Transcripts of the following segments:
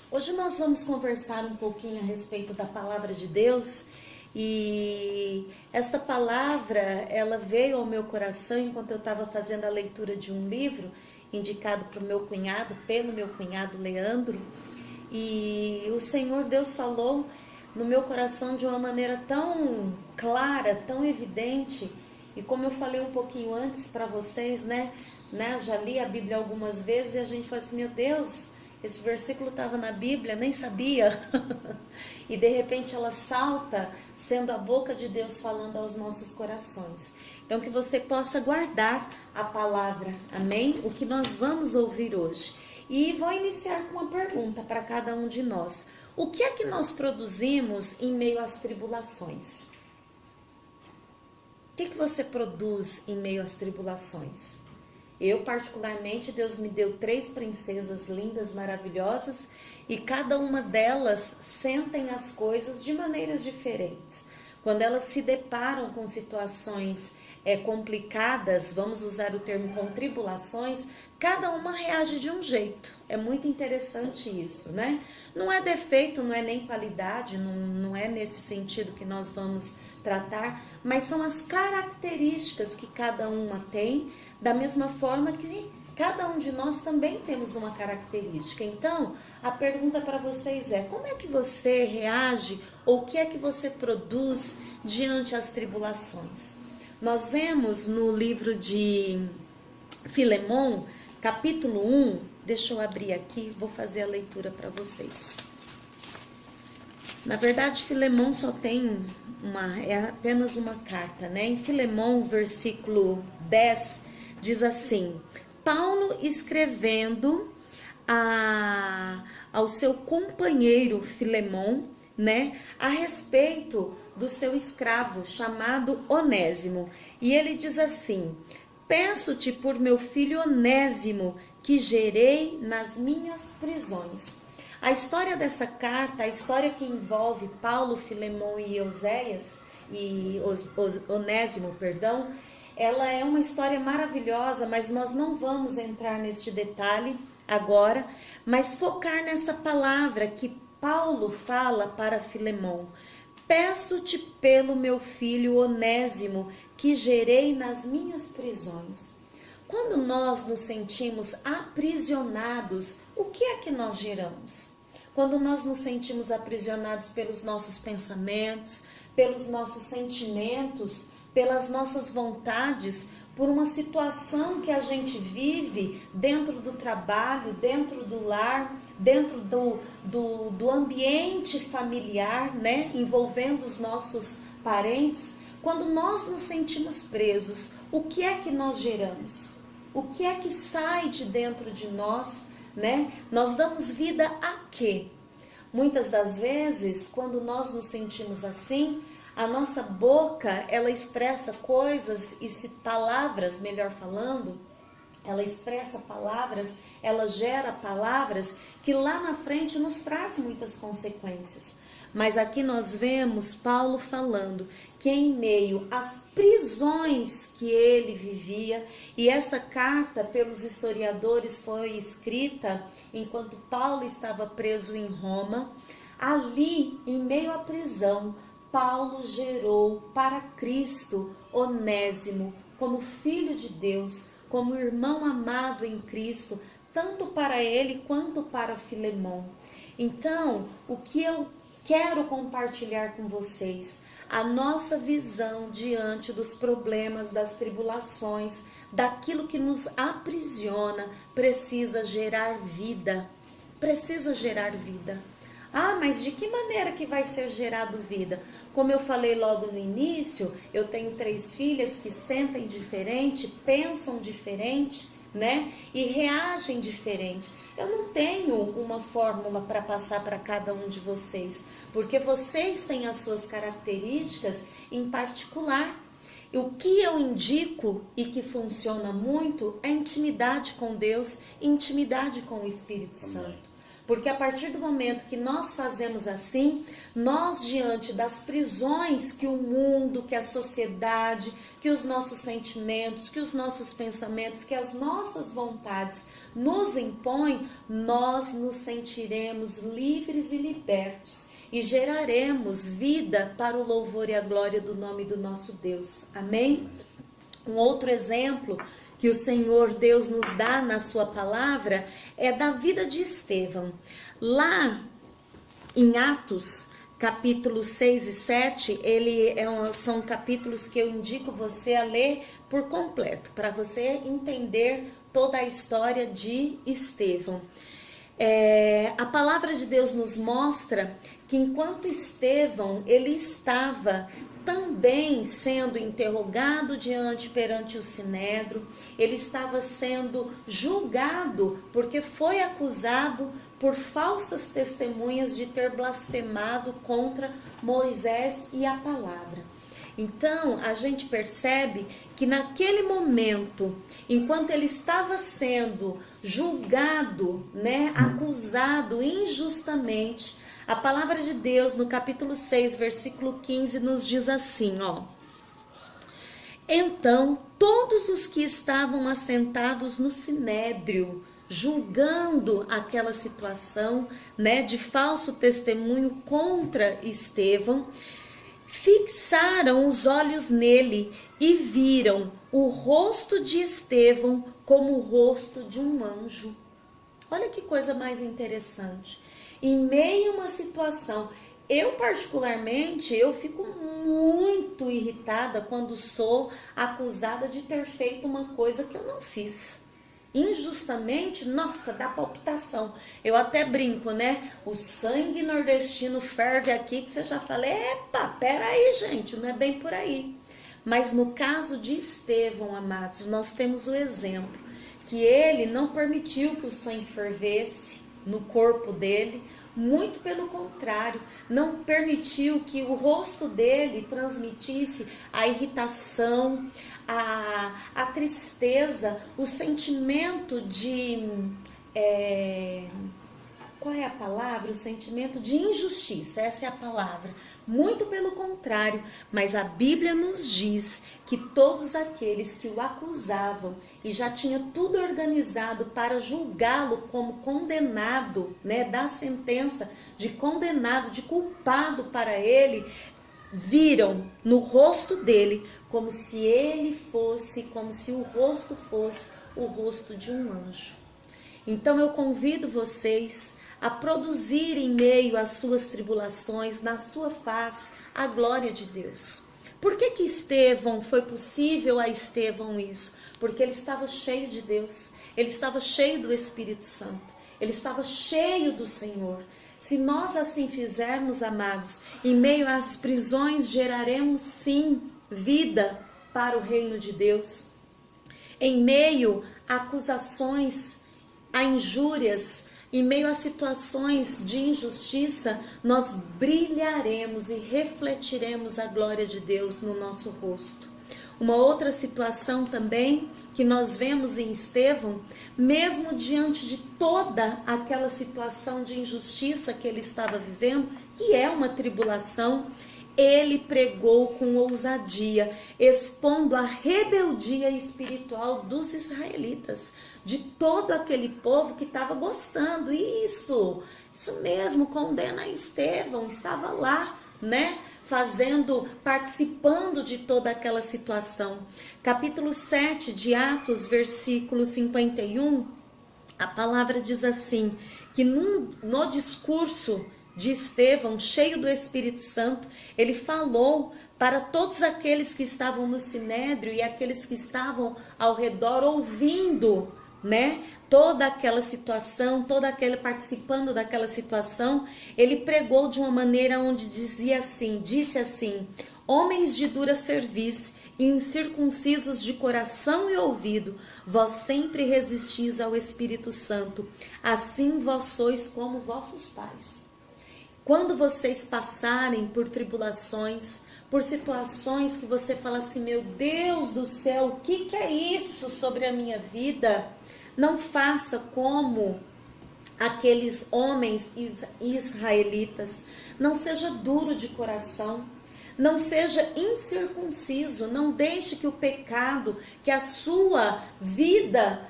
Hoje nós vamos conversar um pouquinho a respeito da palavra de Deus e esta palavra ela veio ao meu coração enquanto eu estava fazendo a leitura de um livro indicado para o meu cunhado, pelo meu cunhado Leandro, e o Senhor Deus falou no meu coração de uma maneira tão clara, tão evidente, e como eu falei um pouquinho antes para vocês, né? Já li a Bíblia algumas vezes e a gente fala assim, meu Deus, esse versículo estava na Bíblia, nem sabia. E de repente ela salta, sendo a boca de Deus falando aos nossos corações. Então que você possa guardar a palavra, amém? O que nós vamos ouvir hoje. E vou iniciar com uma pergunta para cada um de nós. O que é que nós produzimos em meio às tribulações? O que é que você produz em meio às tribulações? Eu, particularmente, Deus me deu 3 princesas lindas, maravilhosas, e cada uma delas sentem as coisas de maneiras diferentes. Quando elas se deparam com situações complicadas, vamos usar o termo com tribulações, cada uma reage de um jeito. É muito interessante isso, né? Não é defeito, não é nem qualidade, não é nesse sentido que nós vamos tratar, mas são as características que cada uma tem, da mesma forma que cada um de nós também temos uma característica. Então, a pergunta para vocês é, como é que você reage ou o que é que você produz diante as tribulações? Nós vemos no livro de Filemon, capítulo 1, deixa eu abrir aqui, vou fazer a leitura para vocês. Na verdade, Filemon só tem é apenas uma carta, né? Em Filemon, versículo 10, diz assim, Paulo escrevendo ao seu companheiro Filemon, né, a respeito do seu escravo chamado Onésimo. E ele diz assim, peço-te por meu filho Onésimo, que gerei nas minhas prisões. A história dessa carta, a história que envolve Paulo, Filemon e Onésimo, perdão, ela é uma história maravilhosa, mas nós não vamos entrar neste detalhe agora, mas focar nessa palavra que Paulo fala para Filemon. Peço-te pelo meu filho Onésimo, que gerei nas minhas prisões. Quando nós nos sentimos aprisionados, o que é que nós geramos? Quando nós nos sentimos aprisionados pelos nossos pensamentos, pelos nossos sentimentos, pelas nossas vontades, por uma situação que a gente vive dentro do trabalho, dentro do lar, dentro do ambiente familiar, né, envolvendo os nossos parentes, quando nós nos sentimos presos, o que é que nós geramos? O que é que sai de dentro de nós, né? Nós damos vida a quê? Muitas das vezes, quando nós nos sentimos assim, a nossa boca, ela expressa coisas e palavras, melhor falando, ela expressa palavras, ela gera palavras que lá na frente nos traz muitas consequências. Mas aqui nós vemos Paulo falando que em meio às prisões que ele vivia, e essa carta pelos historiadores foi escrita enquanto Paulo estava preso em Roma, ali em meio à prisão, Paulo gerou para Cristo Onésimo como filho de Deus, como irmão amado em Cristo, tanto para ele quanto para Filemon. Então, o que eu quero compartilhar com vocês, a nossa visão diante dos problemas, das tribulações, daquilo que nos aprisiona, precisa gerar vida. Precisa gerar vida. Ah, mas de que maneira que vai ser gerado vida? Como eu falei logo no início, eu tenho 3 filhas que sentem diferente, pensam diferente, né? E reagem diferente. Eu não tenho uma fórmula para passar para cada um de vocês, porque vocês têm as suas características em particular. E o que eu indico e que funciona muito é intimidade com Deus, intimidade com o Espírito Santo. Porque a partir do momento que nós fazemos assim, nós, diante das prisões que o mundo, que a sociedade, que os nossos sentimentos, que os nossos pensamentos, que as nossas vontades nos impõem, nós nos sentiremos livres e libertos e geraremos vida para o louvor e a glória do nome do nosso Deus. Amém? Um outro exemplo que o Senhor Deus nos dá na sua palavra é da vida de Estevão. Lá em Atos, capítulos 6 e 7, são capítulos que eu indico você a ler por completo, para você entender toda a história de Estevão. A palavra de Deus nos mostra que enquanto Estevão, ele estava também sendo interrogado perante o Sinédrio, ele estava sendo julgado porque foi acusado por falsas testemunhas de ter blasfemado contra Moisés e a palavra. Então, a gente percebe que naquele momento, enquanto ele estava sendo julgado, acusado injustamente, a palavra de Deus no capítulo 6, versículo 15, nos diz assim, Então, todos os que estavam assentados no Sinédrio, julgando aquela situação, de falso testemunho contra Estevão, fixaram os olhos nele e viram o rosto de Estevão como o rosto de um anjo. Olha que coisa mais interessante. Em meio a uma situação, eu particularmente, eu fico muito irritada quando sou acusada de ter feito uma coisa que eu não fiz. Injustamente, nossa, dá palpitação. Eu até brinco, o sangue nordestino ferve aqui, que você já fala, epa, peraí, gente, não é bem por aí. Mas no caso de Estevão, amados, nós temos o exemplo que ele não permitiu que o sangue fervesse no corpo dele, muito pelo contrário, não permitiu que o rosto dele transmitisse a irritação, a tristeza, o sentimento de... qual é a palavra? O sentimento de injustiça, essa é a palavra. Muito pelo contrário, mas a Bíblia nos diz que todos aqueles que o acusavam e já tinha tudo organizado para julgá-lo como condenado, da sentença de condenado, de culpado para ele, viram no rosto dele como se o rosto fosse o rosto de um anjo. Então eu convido vocês a produzir em meio às suas tribulações, na sua face, a glória de Deus. Por que Estevão, foi possível a Estevão isso? Porque ele estava cheio de Deus, ele estava cheio do Espírito Santo, ele estava cheio do Senhor. Se nós assim fizermos, amados, em meio às prisões geraremos sim vida para o reino de Deus. Em meio a acusações, a injúrias, em meio a situações de injustiça, nós brilharemos e refletiremos a glória de Deus no nosso rosto. Uma outra situação também que nós vemos em Estevão, mesmo diante de toda aquela situação de injustiça que ele estava vivendo, que é uma tribulação, ele pregou com ousadia, expondo a rebeldia espiritual dos israelitas, de todo aquele povo que estava gostando. Isso mesmo, condena Estevão, estava lá, participando de toda aquela situação. Capítulo 7 de Atos, versículo 51, a palavra diz assim, que no discurso de Estevão, cheio do Espírito Santo, ele falou para todos aqueles que estavam no Sinédrio e aqueles que estavam ao redor ouvindo, toda aquela situação, participando daquela situação. Ele pregou de uma maneira onde disse assim, homens de dura cerviz, incircuncisos de coração e ouvido, vós sempre resistis ao Espírito Santo, assim vós sois como vossos pais. Quando vocês passarem por tribulações, por situações que você fala assim, meu Deus do céu, o que é isso sobre a minha vida? Não faça como aqueles homens israelitas. Não seja duro de coração, não seja incircunciso, não deixe que o pecado, que a sua vida,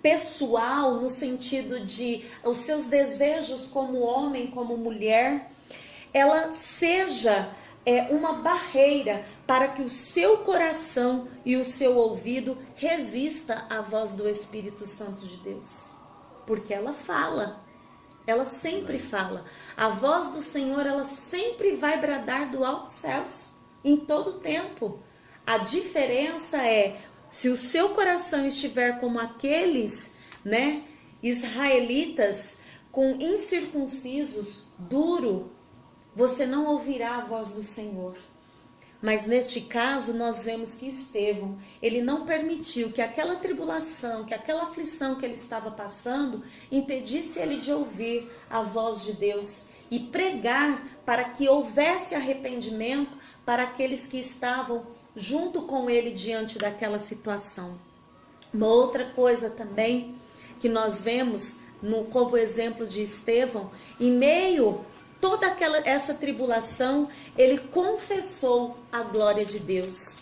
pessoal, no sentido de os seus desejos como homem, como mulher, ela seja uma barreira para que o seu coração e o seu ouvido resista à voz do Espírito Santo de Deus. Porque ela fala, ela sempre fala. A voz do Senhor, ela sempre vai bradar do alto céus, em todo tempo. A diferença é, se o seu coração estiver como aqueles, israelitas, com incircuncisos, duro, você não ouvirá a voz do Senhor. Mas neste caso nós vemos que Estevão, ele não permitiu que aquela tribulação, que aquela aflição que ele estava passando, impedisse ele de ouvir a voz de Deus e pregar para que houvesse arrependimento para aqueles que estavam junto com ele diante daquela situação. Uma outra coisa também que nós vemos como exemplo de Estevão, em meio toda essa tribulação, ele confessou a glória de Deus.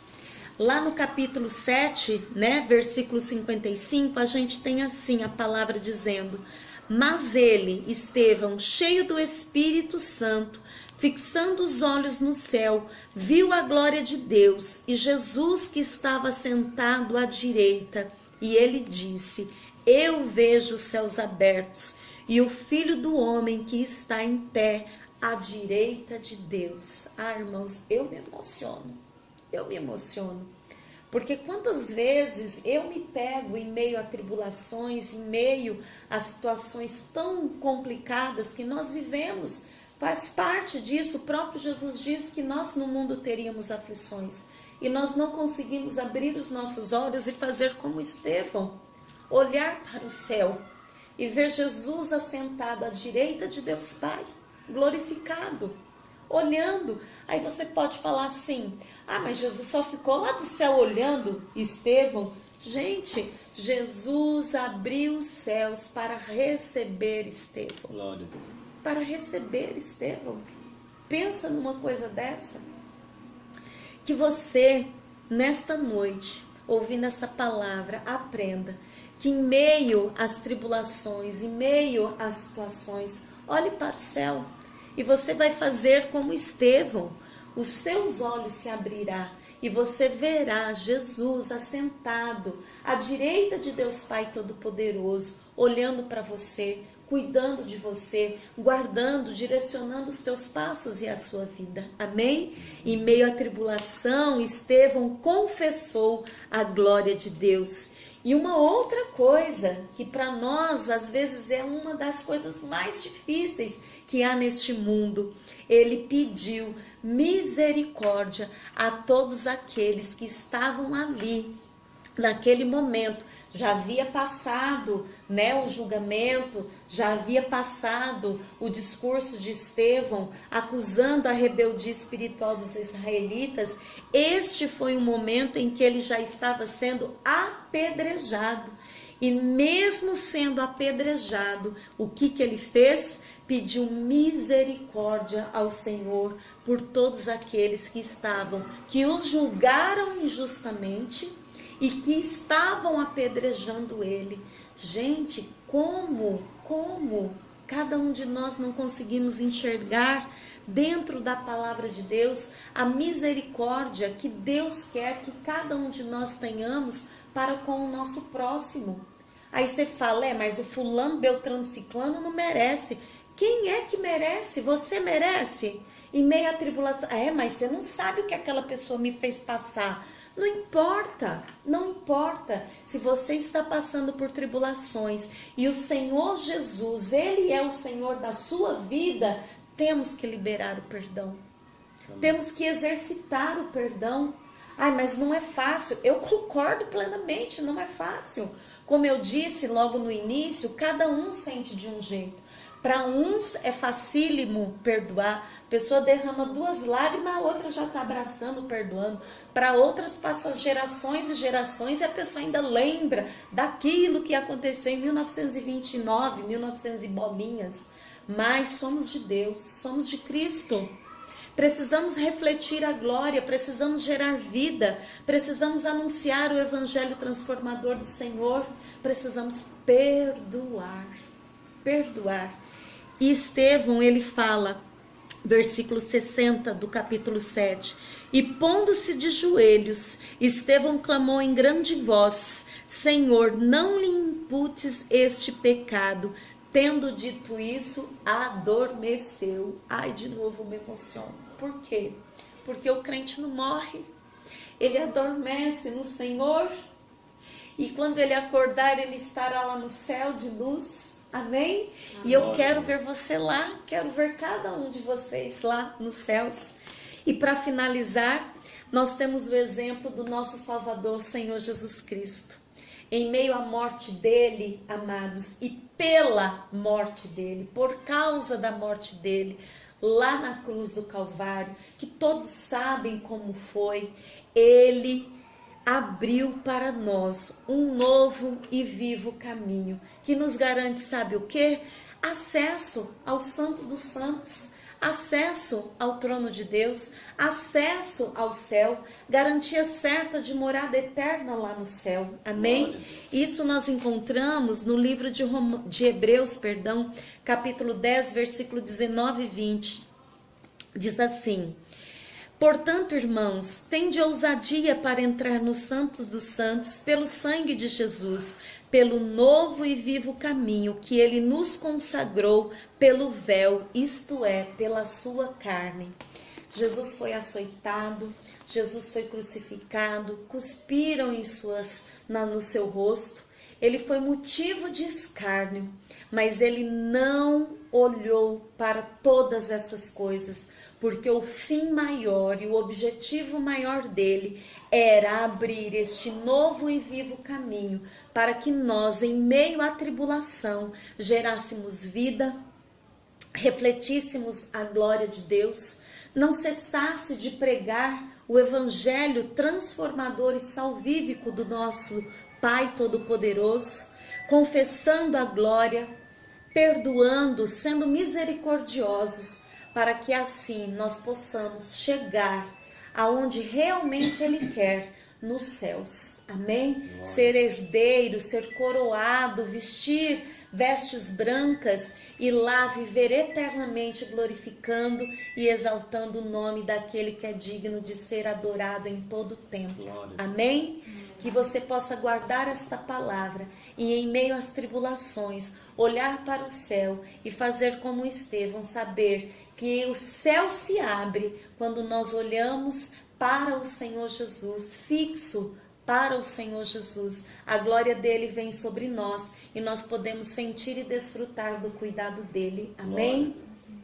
Lá no capítulo 7, versículo 55, a gente tem assim a palavra dizendo: mas ele, Estevão, cheio do Espírito Santo, fixando os olhos no céu, viu a glória de Deus e Jesus que estava sentado à direita. E ele disse: eu vejo os céus abertos e o Filho do Homem que está em pé à direita de Deus. Irmãos, eu me emociono. Porque quantas vezes eu me pego em meio a tribulações, em meio a situações tão complicadas que nós vivemos. Faz parte disso, o próprio Jesus disse que nós no mundo teríamos aflições. E nós não conseguimos abrir os nossos olhos e fazer como Estevão, olhar para o céu e ver Jesus assentado à direita de Deus Pai, glorificado, olhando. Aí você pode falar assim: mas Jesus só ficou lá do céu olhando Estevão. Gente, Jesus abriu os céus para receber Estevão. Glória a Deus. Para receber Estevão. Pensa numa coisa dessa. Que você, nesta noite, ouvindo essa palavra, aprenda que em meio às tribulações, em meio às situações, olhe para o céu e você vai fazer como Estevão. Os seus olhos se abrirão e você verá Jesus assentado à direita de Deus Pai Todo-Poderoso, olhando para você, cuidando de você, guardando, direcionando os teus passos e a sua vida. Amém? Em meio à tribulação, Estevão confessou a glória de Deus. E uma outra coisa que para nós às vezes é uma das coisas mais difíceis que há neste mundo, ele pediu misericórdia a todos aqueles que estavam ali. Naquele momento, já havia passado o julgamento, já havia passado o discurso de Estevão, acusando a rebeldia espiritual dos israelitas. Este foi um momento em que ele já estava sendo apedrejado. E mesmo sendo apedrejado, o que ele fez? Pediu misericórdia ao Senhor por todos aqueles que os julgaram injustamente e que estavam apedrejando ele. Gente, como cada um de nós não conseguimos enxergar dentro da palavra de Deus a misericórdia que Deus quer que cada um de nós tenhamos para com o nosso próximo. Aí você fala: mas o fulano, beltrano, ciclano não merece. Quem é que merece? Você merece? Em meio à tribulação. Mas você não sabe o que aquela pessoa me fez passar. Não importa se você está passando por tribulações e o Senhor Jesus, Ele é o Senhor da sua vida, temos que liberar o perdão. Amém. Temos que exercitar o perdão. Mas não é fácil. Eu concordo plenamente, não é fácil. Como eu disse logo no início, cada um sente de um jeito. Para uns é facílimo perdoar. A pessoa derrama 2 lágrimas, a outra já está abraçando, perdoando. Para outras passa gerações e gerações e a pessoa ainda lembra daquilo que aconteceu em 1929, 1900 e bolinhas. Mas somos de Deus, somos de Cristo. Precisamos refletir a glória, precisamos gerar vida, precisamos anunciar o evangelho transformador do Senhor, precisamos perdoar. E Estevão, ele fala, versículo 60 do capítulo 7, e pondo-se de joelhos, Estevão clamou em grande voz, Senhor, não lhe imputes este pecado. Tendo dito isso, adormeceu. Ai, de novo me emociono. Por quê? Porque o crente não morre. Ele adormece no Senhor. E quando ele acordar, ele estará lá no céu de luz. Amém? E eu quero ver você lá. Quero ver cada um de vocês lá nos céus. E para finalizar, nós temos o exemplo do nosso Salvador, Senhor Jesus Cristo. Em meio à morte dele, amados, e pela morte dele, por causa da morte dele, lá na cruz do Calvário, que todos sabem como foi, ele abriu para nós um novo e vivo caminho, que nos garante, sabe o quê? Acesso ao Santo dos Santos, acesso ao trono de Deus, acesso ao céu, garantia certa de morada eterna lá no céu. Amém? Isso nós encontramos no livro de Hebreus, capítulo 10, versículo 19 e 20. Diz assim: portanto, irmãos, tende ousadia para entrar nos santos dos santos pelo sangue de Jesus, pelo novo e vivo caminho que ele nos consagrou pelo véu, isto é, pela sua carne. Jesus foi açoitado, Jesus foi crucificado, cuspiram no seu rosto, ele foi motivo de escárnio, mas ele não olhou para todas essas coisas, porque o fim maior e o objetivo maior dele era abrir este novo e vivo caminho para que nós, em meio à tribulação, gerássemos vida, refletíssemos a glória de Deus, não cessasse de pregar o evangelho transformador e salvífico do nosso Pai Todo-Poderoso, confessando a glória, perdoando, sendo misericordiosos, para que assim nós possamos chegar aonde realmente Ele quer, nos céus. Amém? Ser herdeiro, ser coroado, vestir vestes brancas e lá viver eternamente glorificando e exaltando o nome daquele que é digno de ser adorado em todo o tempo. Amém? Que você possa guardar esta palavra e em meio às tribulações olhar para o céu e fazer como Estevão, saber que o céu se abre quando nós olhamos para o Senhor Jesus, fixo para o Senhor Jesus. A glória dele vem sobre nós e nós podemos sentir e desfrutar do cuidado dele. Amém?